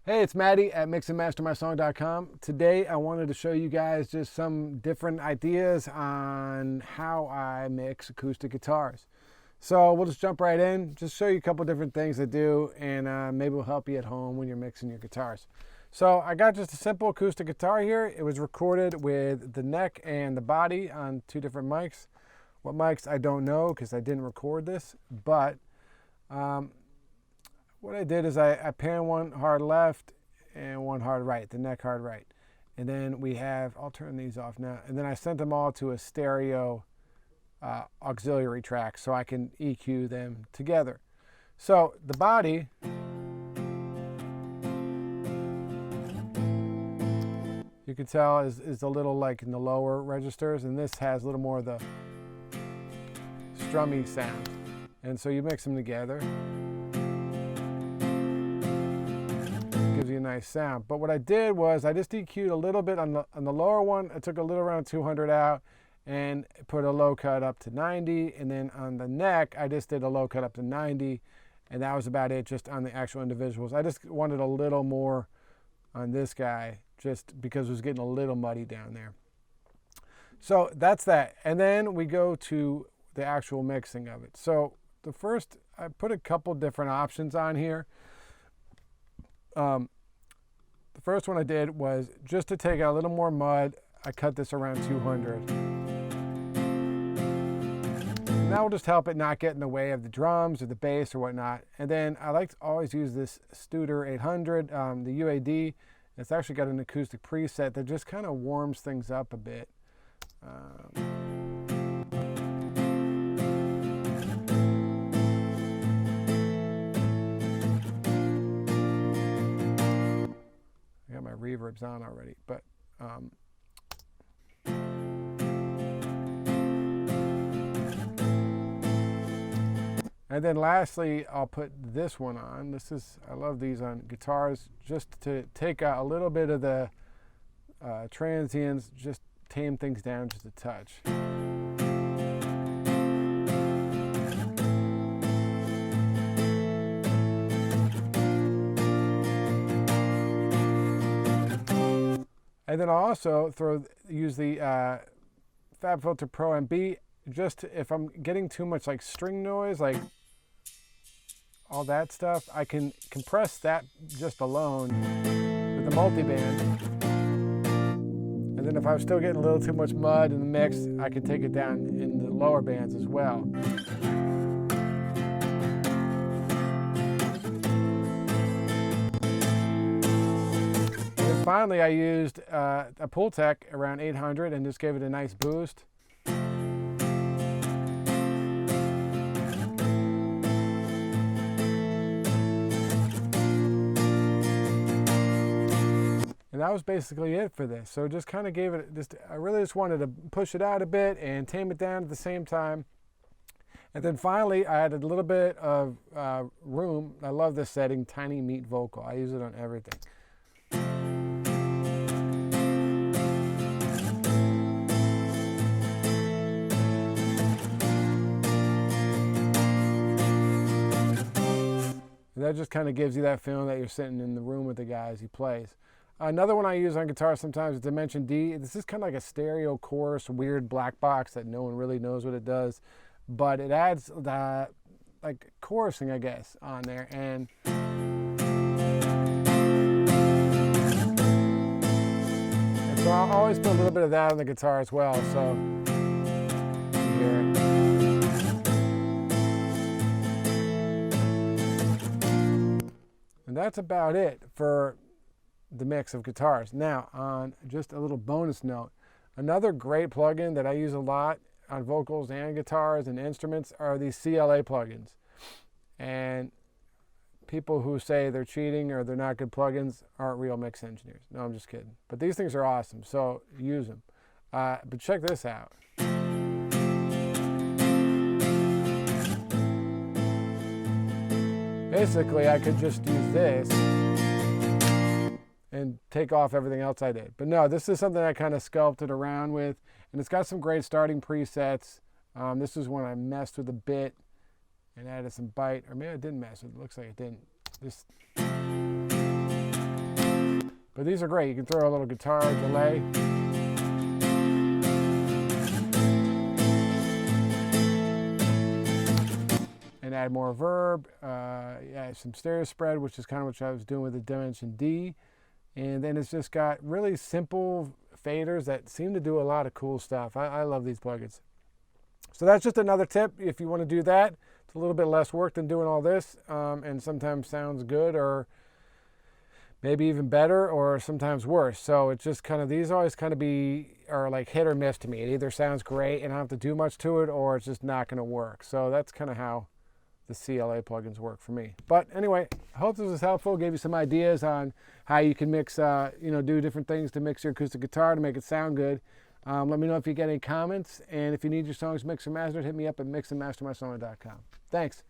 Hey, it's Matty at mixandmastermysong.com. Today I wanted to show you guys just some different ideas on how I mix acoustic guitars. So we'll just jump right in, just show you a couple different things I do, and maybe it'll help you at home when you're mixing your guitars. So I got just a simple acoustic guitar here. It was recorded with the neck and the body on two different mics. What mics, I don't know because I didn't record this, but what I did is I pan one hard left and one hard right, the neck hard right. And then we have, I'll turn these off now, and then I sent them all to a stereo auxiliary track so I can EQ them together. So the body, you can tell is a little like in the lower registers, and this has a little more of the strummy sound. And so you mix them together. Gives you a nice sound. But what I did was I just EQ'd a little bit on the lower one. I took a little around 200 out and put a low cut up to 90, and then on the neck I just did a low cut up to 90, and that was about it just on the actual individuals. I just wanted a little more on this guy just because it was getting a little muddy down there. So that's that. And then we go to the actual mixing of it. So the first, I put a couple different options on here. The first one I did was just to take out a little more mud. I cut this around 200. And that will just help it not get in the way of the drums or the bass or whatnot. And then I like to always use this Studer 800, the UAD. It's actually got an acoustic preset that just kind of warms things up a bit. I got my reverbs on already, but and then lastly, I'll put this one on. This is, I love these on guitars, just to take out a little bit of the transients, just tame things down just a touch. And then I'll also use the FabFilter Pro MB, just if I'm getting too much like string noise, like all that stuff, I can compress that just alone with the multiband. And then if I was still getting a little too much mud in the mix, I could take it down in the lower bands as well. Finally, I used a Pultec around 800 and just gave it a nice boost. And that was basically it for this. So just kind of gave it, I really just wanted to push it out a bit and tame it down at the same time. And then finally, I added a little bit of room. I love this setting, Tiny Meat Vocal. I use it on everything. That just kind of gives you that feeling that you're sitting in the room with the guy as he plays. Another one I use on guitar sometimes is Dimension D. This is kind of like a stereo chorus, weird black box that no one really knows what it does, but it adds the like chorusing, I guess, on there. And so I'll always put a little bit of that on the guitar as well. So here. And that's about it for the mix of guitars. Now, on just a little bonus note, another great plugin that I use a lot on vocals and guitars and instruments are these CLA plugins. And people who say they're cheating or they're not good plugins aren't real mix engineers. No, I'm just kidding. But these things are awesome, so use them. But check this out. Basically, I could just use this and take off everything else I did. But no, this is something I kind of sculpted around with, and it's got some great starting presets. This is when I messed with a bit and added some bite, or maybe I didn't mess with it. It looks like it didn't. Just But these are great. You can throw a little guitar delay. And add more verb, add some stereo spread, which is kind of what I was doing with the Dimension D. And then it's just got really simple faders that seem to do a lot of cool stuff. I love these plugins. So that's just another tip. If you want to do that, it's a little bit less work than doing all this, and sometimes sounds good, or maybe even better, or sometimes worse. So it's just kind of, these always kind of are like hit or miss to me. It either sounds great and I don't have to do much to it, or it's just not going to work. So that's kind of how the CLA plugins work for me. But anyway, I hope this was helpful. Gave you some ideas on how you can mix, do different things to mix your acoustic guitar to make it sound good. Let me know if you get any comments, and if you need your songs mixed or mastered, hit me up at mixandmastermysong.com. Thanks.